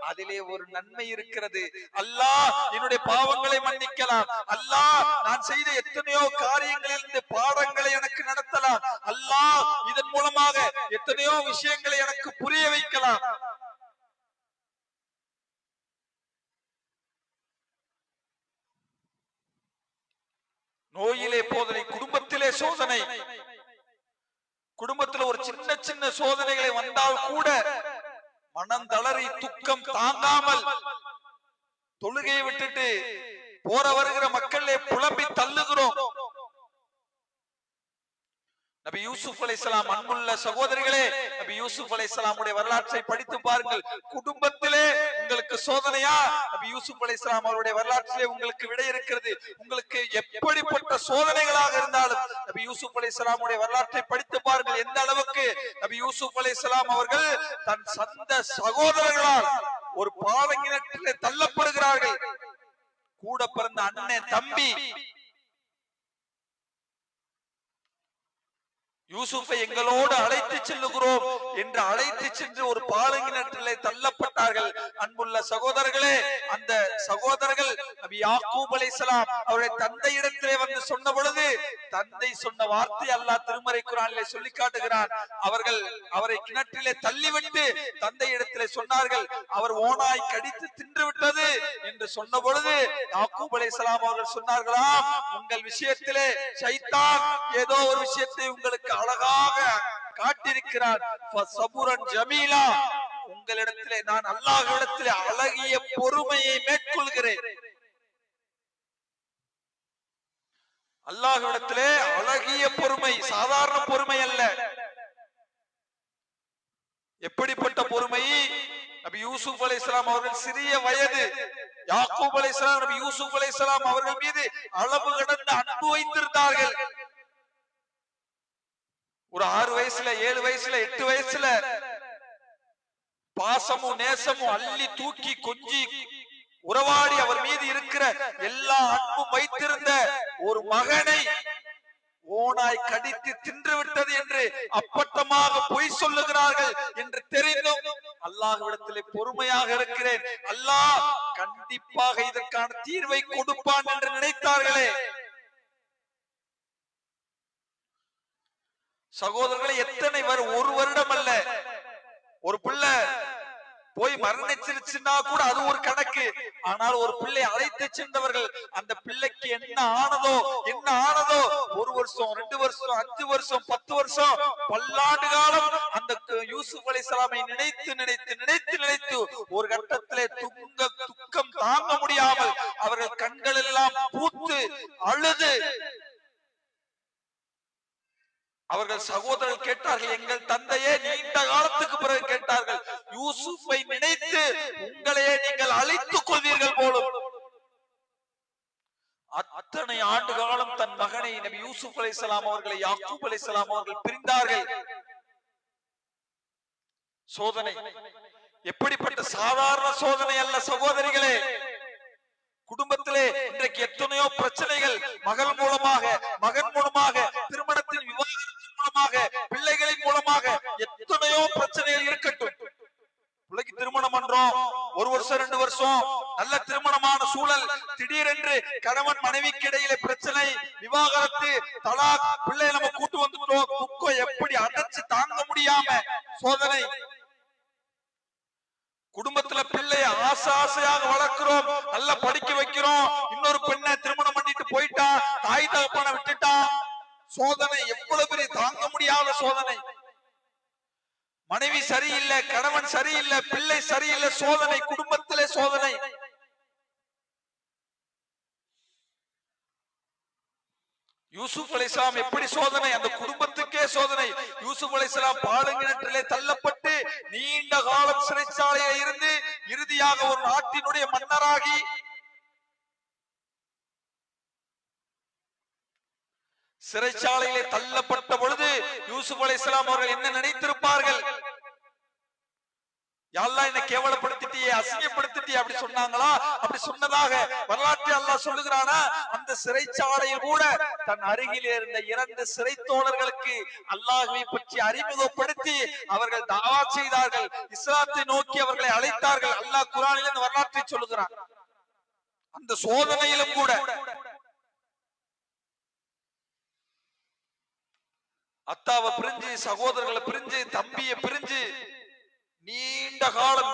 அதிலே ஒரு நன்மை இருக்கிறது. அல்லாஹ் என்னுடைய பாவங்களை மன்னிக்கலாம், அல்லாஹ் நான் செய்த எத்தனையோ காரியங்களிலிருந்து பாடங்களை எனக்கு நடத்தலாம், அல்லாஹ் இதன் மூலமாக எத்தனையோ விஷயங்களை எனக்கு புரிய வைக்கலாம். நோயிலே போதனை, குடும்பத்திலே சோதனை, குடும்பத்தில் ஒரு சின்ன சின்ன சோதனைகளை வந்தால் கூட மனம் தளறி துக்கம் தாங்காமல் தொழுகையை விட்டுட்டு போற வருகிற மக்களே புலம்பி தள்ளுகிறோம். நபி யூசுப் அலைஹிஸ்ஸலாம், அன்புள்ள சகோதரிகளே, நபி யூசுப் அலைஹிஸ்ஸலாமுடைய வரலாற்றை படித்து பாருங்கள். குடும்பத்திலே உங்களுக்கு சோதனையா, நபி யூசுப் அலைஹிஸ்ஸலாம் அவருடைய வரலாற்றிலே உங்களுக்கு விடை இருக்கிறது. உங்களுக்கு எப்படிப்பட்ட சோதனைகளாக இருந்தாலும் நபி யூசுப் அலைஹிஸ்ஸலாமுடைய வரலாற்றை படித்து பாருங்கள். எந்த அளவுக்கு நபி யூசுப் அலைஹிஸ்ஸலாம் அவர்கள் தன் சொந்த சகோதரர்களால் ஒரு பாலங்கிணற்றிலே தள்ளப்படுகிறார்கள். கூட பிறந்த அண்ணன் தம்பி யூசுஃபை எங்களோடு அழைத்து செல்லுகிறோம் என்று அழைத்து சென்று ஒரு பாலங்கிணற்றிலே தள்ளப்பட்டார்கள். அன்புள்ள சகோதரர்களே, அந்த சகோதரர்கள் நபி யாக்கூப் அலைஹிஸ்ஸலாம் அவருடைய தந்தையிடத்திலே வந்து சொன்ன பொழுது தந்தை சொன்ன வார்த்தை அல்லாஹ் திருமறை குர்ஆனிலே சொல்லி காட்டுகிறான். அவர்கள் அவரை கிணற்றிலே தள்ளிவிட்டு தந்தையிடத்திலே சொன்னார்கள், அவர் ஓனாய் கடித்து தின்று விட்டது என்று சொன்ன பொழுது யாக்கூப் அலைஹிஸ்ஸலாம் அவர்கள் சொன்னார்களாம், உங்கள் விஷயத்திலே ஷைத்தான் ஏதோ ஒரு விஷயத்தை உங்களுக்கு அழகாக காட்டியிருக்கிறார், உங்களிடத்திலே நான் அல்லாஹ்விடத்திலே அழகிய பொறுமையை மேற்கொள்கிறேன். அல்லாஹ்விடத்திலே அழகிய பொறுமை, சாதாரண பொறுமை அல்ல. எப்படிப்பட்ட பொறுமை? நபி யூசுப் அலைஹிஸ்ஸலாம் அவர்கள் சிறிய வயது, யாக்கூப் அலைஹிஸ்ஸலாம் நபி யூசுப் அலைஹிஸ்ஸலாம் அவர்கள் மீது அளவு கடந்த அன்பு வைத்திருந்தார்கள். ஒரு 6 வயசுல, 7 வயசுல, 8 வயசுல பாசமும் நேசமும் அள்ளி தூக்கி கொஞ்சி உறவாடி அவர் மீது இருக்கிற எல்லா அன்பும் வைத்திருந்த ஒரு மகனை ஓனாய் கடித்து தின்று விட்டது என்று அப்பட்டமாக பொய் சொல்லுகிறார்கள் என்று தெரிந்தும் அல்லாஹ்விடத்திலே பொறுமையாக இருக்கிறேன், அல்லாஹ் கண்டிப்பாக இதற்கான தீர்வை கொடுப்பான் என்று நினைத்தார்களே. சகோதரர்களை, எத்தனை ஒரு வருடம் அல்ல, ஒரு பிள்ளை போய் மரணிச்சிருச்சுன்னா கூட அது ஒரு கணக்கு. ஆனால் ஒரு பிள்ளை அழைத்து சென்றவர்கள் அந்த பிள்ளைக்கு என்ன ஆனதோ, என்ன ஆனதோ, 1 வருஷம், 2 வருஷம், 5 வருஷம், 10 வருஷம், பல்லாண்டு காலம் அந்த யூசுப் அலைஹிஸ்ஸலாமை நினைத்து நினைத்து நினைத்து நினைத்து ஒரு கட்டத்திலே துக்கம் தாங்க முடியாமல் அவர்கள் கண்கள் எல்லாம் பூத்து அழுது அவர்கள் சகோதரர்கள் கேட்டார்கள், எங்கள் தந்தையே, நீண்ட காலத்துக்கு பிறகு கேட்டார்கள், யூசுஃபை நினைத்து உங்களையே நீங்கள் அழைத்துக் கொள்வீர்கள் போலும். அத்தனை ஆண்டு காலம் தன் மகனை நபி யூசுப் அலைஹிஸ்ஸலாம் அவர்களை, யாக்கூப் அலைஹிஸ்ஸலாம் அவர்கள் பிரிந்தார்கள். சோதனை எப்படிப்பட்ட சாதாரண சோதனை அல்ல சகோதரிகளே. குடும்பத்திலே இன்றைக்கு எத்தனையோ பிரச்சனைகள், மகள் மூலமாக, மகன் மூலமாக, திருமணத்தின் விவாதத்தின் மூலமாக, பிள்ளைகளின் மூலமாக எத்தனையோ பிரச்சனைகள் இருக்கட்டும். பிள்ளைக்கு திருமணம் பண்றோம், 1 வருஷம் 2 வருஷம் நல்ல திருமணமான சூழல், திடீரென்று கணவன் மனைவிக்கு இடையிலே பிரச்சனை, விவாகரத்து, தலாக், பிள்ளை நம்ம கூட்டு வந்துட்டோம், துக்கம் எப்படி அடைச்சு தாங்க முடியாம சோதனை. குடும்பத்துல பிள்ளைய ஆசையாக வளர்க்கிறோம், நல்லா படிக்க வைக்கிறோம், இன்னொரு பெண்ணை திருமணம் பண்ணிட்டு போயிட்டா, தாய் தகப்பனை விட்டுட்டா, சோதனை எவ்வளவு பெரிய தாங்க முடியாத சோதனை. மனைவி சரியில்லை, கணவன் சரியில்லை, பிள்ளை சரியில்லை, சோதனை, குடும்பத்திலே சோதனை. யூசுப் அலைஹிஸ்ஸலாம் எப்படி சோதனை, அந்த குடும்பத்துக்கே சோதனை. யூசுப் அலைஹிஸ்ஸலாம் பாலுங்கிணற்றிலே தள்ளப்பட்டு நீண்ட காலம் சிறைச்சாலையில் இருந்து இறுதியாக ஒரு நாட்டினுடைய மன்னராகி சிறைச்சாலையிலே தள்ளப்பட்ட பொழுது யூசுப் அலைஹிஸ்ஸலாம் அவர்கள் என்ன நினைத்திருப்பார்கள்? யா அல்லாஹ், என்னை கேவலப்படுத்திட்டியே, அசிங்கப்படுத்திட்டியே அப்படி சொன்னாங்களா? அப்படி சொன்னதாக வரலாற்றை அல்லாஹ் சொல்லுகிறானா? அந்த சிறைச்சாலையில் கூட தன் அருகில் இருந்த 2 சிறை தோழர்களுக்கு அல்லாஹ்வை பற்றி அறிமுகப்படுத்தி அவர்கள் தஆவா செய்தார்கள், இஸ்லாத்தை நோக்கி அவர்களை அழைத்தார்கள். அல்லாஹ் குர்ஆனில் இந்த வரலாற்றை சொல்லுகிறான். அந்த சோதனையிலும் கூட அத்தாவை பிரிஞ்சு, சகோதரர்களை பிரிஞ்சு, தம்பியை பிரிஞ்சு நீண்ட காலம்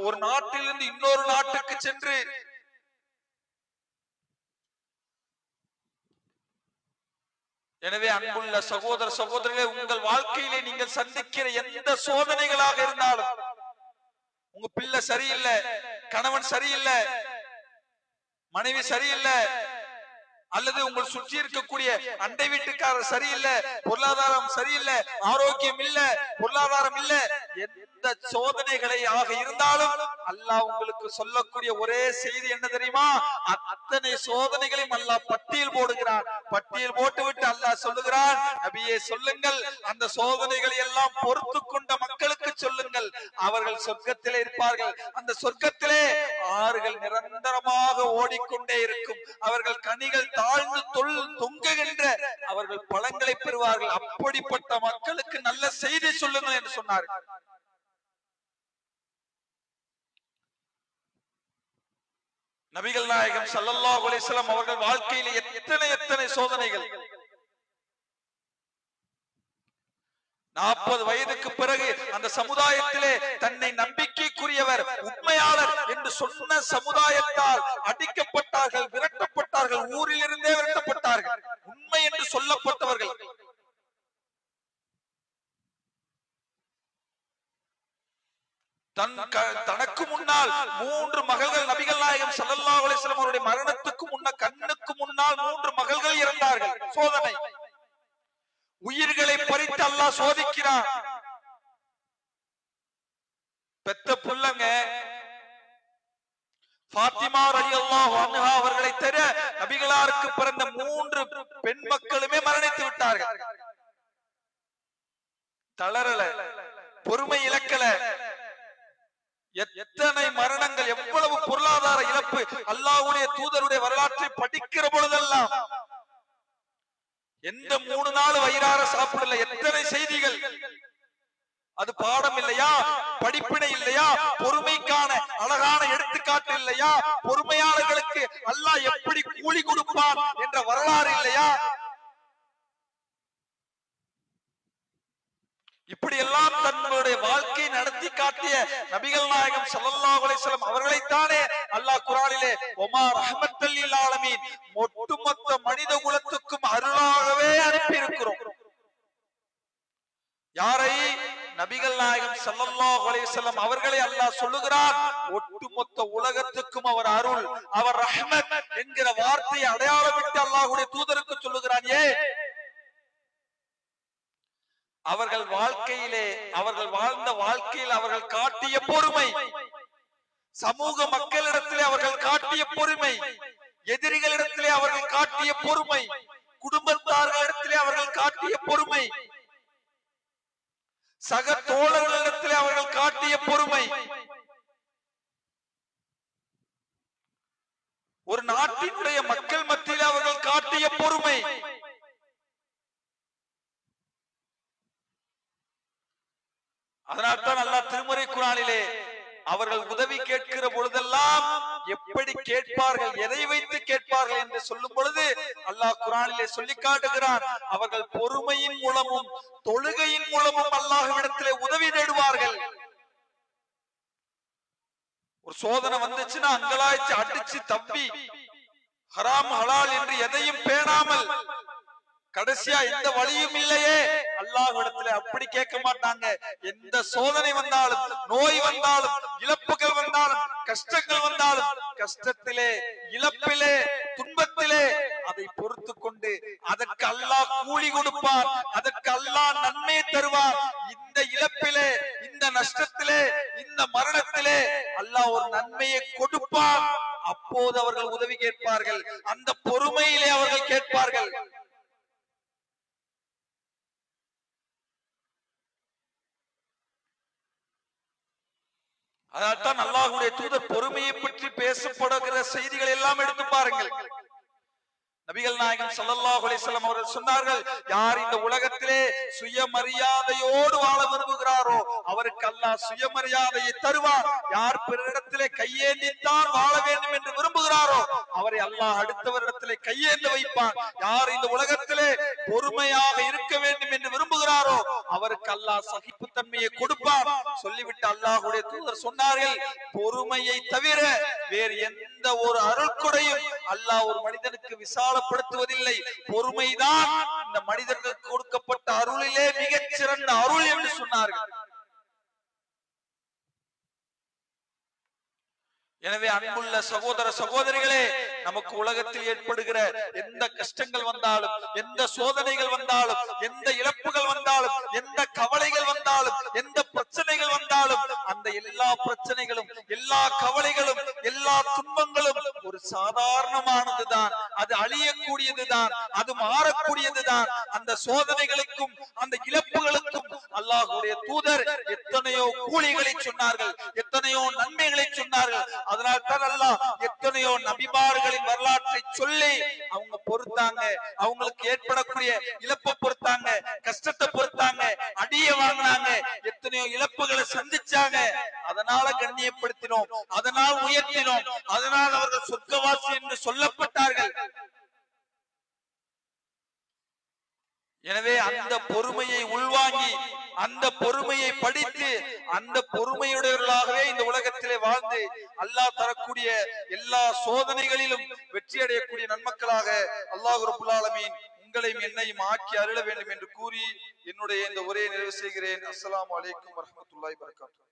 ஒரு நாட்டிலிருந்து இன்னொரு நாட்டுக்கு சென்று எனவே அன்புள்ள சகோதர சகோதரிகளே, உங்கள் வாழ்க்கையிலே நீங்கள் சந்திக்கிற எந்த சோதனைகளாக இருந்தாலும், உங்க பிள்ளை சரியில்லை, கணவன் சரியில்லை, மனைவி சரியில்லை, அல்லது உங்கள் சுற்றி இருக்கக்கூடிய அண்டை வீட்டுக்காரர் சரியில்லை, பொருளாதாரம் சரியில்லை, ஆரோக்கியம் இல்ல, பொருளாதாரம் இல்ல, எந்த சோதனைகளை ஆக இருந்தாலும் அல்லாஹ் உங்களுக்கு சொல்லக்கூடிய ஒரே செய்தி என்ன தெரியுமா? அத்தனை சோதனைகளையும் அல்லாஹ் பட்டியல் போடுகிறான். பட்டியல் போட்டுவிட்டு அல்லாஹ் சொல்லுகிறான், நபியே சொல்லுங்கள், அந்த சோதனைகளை எல்லாம் பொறுத்து கொண்ட மக்களுக்கு சொல்லுங்கள், அவர்கள் சொர்க்கத்திலே இருப்பார்கள். அந்த சொர்க்கத்திலே ஆறுகள் நிரந்தரமாக ஓடிக்கொண்டே இருக்கும், அவர்கள் கனிகள் தாழ்ந்து தொங்குகின்ற அவர்கள் பழங்களை பெறுவார்கள். அப்படிப்பட்ட மக்களுக்கு நல்ல செய்தி சொல்லுங்கள் என்று சொன்னார். நபிகள் நாயகம் ஸல்லல்லாஹு அலைஹி வஸல்லம் அவர்கள் வாழ்க்கையில் எத்தனை சோதனைகள். 40 வயதுக்கு பிறகு அந்த சமுதாயத்திலே தன்னை நம்பிக்கைக்குரியவர், உண்மையாளர் என்று சொன்ன சமுதாயத்தால் அடிக்கப்பட்டார்கள், விரட்டப்பட்டார்கள், ஊரில் இருந்தே விரட்டப்பட்டார்கள். உண்மை என்று சொல்லப்பட்டவர்கள் தனக்கு முன்னால் 3 மகள்கள், நபிகள் நாயகம் ஸல்லல்லாஹு அலைஹி வஸல்லம் அவருடைய மரணத்துக்கு கண்ணுக்கு முன்னால் 3 மகள்கள் இறந்தார்கள். வைத்தார்கள். சோதனை, உயிர்களை பறித்து அல்லாஹ் சோதிக்கிறான். பெத்த புள்ளங்க ஃபாத்திமா ரலியல்லாஹு அன்ஹா அவர்களை தவிர நபிகளாருக்கு பிறந்த 3 பெண் மக்களுமே மரணித்து விட்டார்கள். தளரல, பொறுமை இழக்கல. எத்தனை மரணங்கள், எவ்வளவு பொருளாதார இழப்பு. அல்லாஹ்வுடைய தூதருடைய வரலாற்றை படிக்கிற பொழுதெல்லாம் எந்த 3 நாள் வயிறார சாப்பிடல, எத்தனை செய்திகள். அது பாடம் இல்லையா? படிப்பினை இல்லையா? பொறுமைக்கான அழகான எடுத்துக்காட்டு இல்லையா? பொறுமையாளர்களுக்கு அல்லாஹ் எப்படி கூலி கொடுப்பான் என்ற வரலாறு இல்லையா? இப்படி எல்லாம் தங்களுடைய வாழ்க்கை நடத்தி காட்டிய நபிகள் நாயகம் ஸல்லல்லாஹு அலைஹி வஸல்லம் அவர்களைத்தானே அல்லாஹ் குர்ஆனிலே வமா ரஹ்மத்தல் லில் ஆலமீன், ஒட்டுமொத்த மனித குலத்துக்கும் அருளாகவே அனுப்பி இருக்கிறோம். யாரை? நபிகள் நாயகம் ஸல்லல்லாஹு அலைஹி வஸல்லம் அவர்களை அல்லாஹ் சொல்லுகிறார், ஒட்டுமொத்த உலகத்துக்கும் அவர் அருள், அவர் ரஹ்மத் என்கிற வார்த்தையை அடையாளமிட்டு அல்லாஹ்வுடைய தூதருக்கு சொல்லுகிறான். ஏன்? அவர்கள் வாழ்க்கையிலே, அவர்கள் வாழ்ந்த வாழ்க்கையில் அவர்கள் காட்டிய பொறுமை, சமூக மக்களிடத்திலே அவர்கள் காட்டிய பொறுமை, எதிரிகளிடத்திலே அவர்கள் காட்டிய பொறுமை, குடும்பத்தார்களிடத்திலே அவர்கள் காட்டிய பொறுமை, சக தோழர்களிடத்திலே அவர்கள் காட்டிய பொறுமை, ஒரு நாட்டினுடைய மக்கள் மத்தியிலே அவர்கள் காட்டிய பொறுமை. அதனால்தான் அல்லாஹ் திருமறை குர்ஆனிலே அவர்கள் உதவி கேட்கிற பொழுதெல்லாம் எப்படி கேட்பார்கள், எதை வைத்து கேட்பார்கள் என்று சொல்லும் பொழுது அல்லாஹ் குர்ஆனிலே சொல்லி காட்டுகிறான், அவர்கள் பொறுமையின் மூலமும் தொழுகையின் மூலமும் அல்லாஹ்விடத்திலே உதவி தேடுவார்கள். ஒரு சோதனை வந்துச்சுன்னா அங்கலாய்ச்சி அடிச்சு தப்பி ஹராம் ஹலால் என்று எதையும் பேணாமல் கடைசியா எந்த வழியும் இல்லையே, அல்லாஹ்விடத்துல அப்படி கேட்க மாட்டாங்க. எந்த சோதனை வந்தாலும், நோய் வந்தாலும், இழப்புகள் வந்தாலும், கஷ்டங்கள் வந்தாலும், கஷ்டத்திலே, இழப்பிலே, துன்பத்திலே அதை பொறுத்து கொண்டு அதற்கு அல்லாஹ் கூலி கொடுப்பார், அதற்கு அல்லாஹ் நன்மையை தருவார். இந்த இழப்பிலே, இந்த நஷ்டத்திலே, இந்த மரணத்திலே அல்லாஹ் ஒரு நன்மையை கொடுப்பார். அப்போது அவர்கள் உதவி கேட்பார்கள், அந்த பொறுமையிலே அவர்கள் கேட்பார்கள். அதனால்தான் அல்லாஹ்வுடைய தூதர் பொறுமையை பற்றி பேசப்படுகிற செய்திகள் எல்லாம் எடுத்து பாருங்கள். நபிகள் நாயகம் ஸல்லல்லாஹு அலைஹி வஸல்லம் அவர்கள் சொன்னார்கள், யார் இந்த உலகத்திலே சுயமரியாதையோடு வாழ விரும்புகிறாரோ அவருக்கு அல்லாஹ் சுயமரியாதையை தருவார். யார் பிறரிடத்திலே கையேந்தித்தான் வாழ வேண்டும் என்று விரும்புகிறாரோ அவரை அல்லாஹ் அடுத்தவரிடத்திலே கையேந்த வைப்பான். யார் இந்த உலகத்திலே பொறுமையாக இருக்க வேண்டும் என்று விரும்புகிறாரோ அவருக்கு அல்லாஹ் சகிப்புத்தன்மையை கொடுப்பார். சொல்லிவிட்டு அல்லாஹ்வுடைய தூதர் சொன்னார்கள், பொறுமையை தவிர வேறு எந்த ஒரு அருள்கொடையும் அல்லாஹ் ஒரு மனிதனுக்கு விசாலப்படுத்துவதில்லை. பொறுமைதான் இந்த மனிதர்களுக்கு கொடுக்கப்பட்ட அருளிலே மிகச் சிறந்த அருள் என்று சொன்னார்கள். எனவே அன்புள்ள சகோதர சகோதரிகளே, நமக்கு உலகத்தில் ஏற்படுகிற எந்த கஷ்டங்கள் வந்தாலும், எந்த சோதனைகள் வந்தாலும், எந்த இழப்புகள் வந்தாலும், எந்த கவலைகள் வந்தாலும், எந்த பிரச்சனைகள் வந்தாலும், அந்த எல்லா பிரச்சனைகளும், எல்லா கவலைகளும், எல்லா துன்பங்களும் ஒரு சாதாரணமானதுதான். அது அழியக்கூடியதுதான், அது மாறக்கூடியதுதான். அந்த சோதனைகளுக்கும் அந்த இழப்புகளுக்கும் அல்லாஹ்வுடைய தூதர் எத்தனையோ கூலிகளை சொன்னார்கள், எத்தனையோ நன்மைகளை சொன்னார்கள். அதனால் தான் அல்லாஹ் எத்தனையோ நபிமார்களின் வரலாற்றை சொல்லி அவங்க பொறுத்தாங்க, அவங்களுக்கு ஏற்படக்கூடிய இழப்பை பொறுத்தாங்க, கஷ்டத்தை பொறுத்தாங்க, அடிய வாங்கினாங்க, எத்தனையோ இழப்புகளை சந்திச்சாங்க. அதனால கண்ணியப்படுத்தினோம், அதனால் உயர்த்தினோம், அதனால் அவர்கள் சொர்க்கவாசி என்று சொல்லப்பட்டார்கள். எனவே அந்த பொறுமையை உள்வாங்கி, அந்த பொறுமையை படித்து, அந்த பொறுமையுடையவர்களாகவே இந்த உலகத்திலே வாழ்ந்து அல்லாஹ் தரக்கூடிய எல்லா சோதனைகளிலும் வெற்றி அடையக்கூடிய நன்மக்களாக அல்லாஹ் ரப்புல் ஆலமீன் உங்களையும் என்னையும் ஆக்கி அருள வேண்டும் என்று கூறி என்னுடைய இந்த உரையை நிறைவு செய்கிறேன். அஸ்ஸலாமு அலைக்கும் வரஹ்மத்துல்லாஹி வபரகாத்துஹு.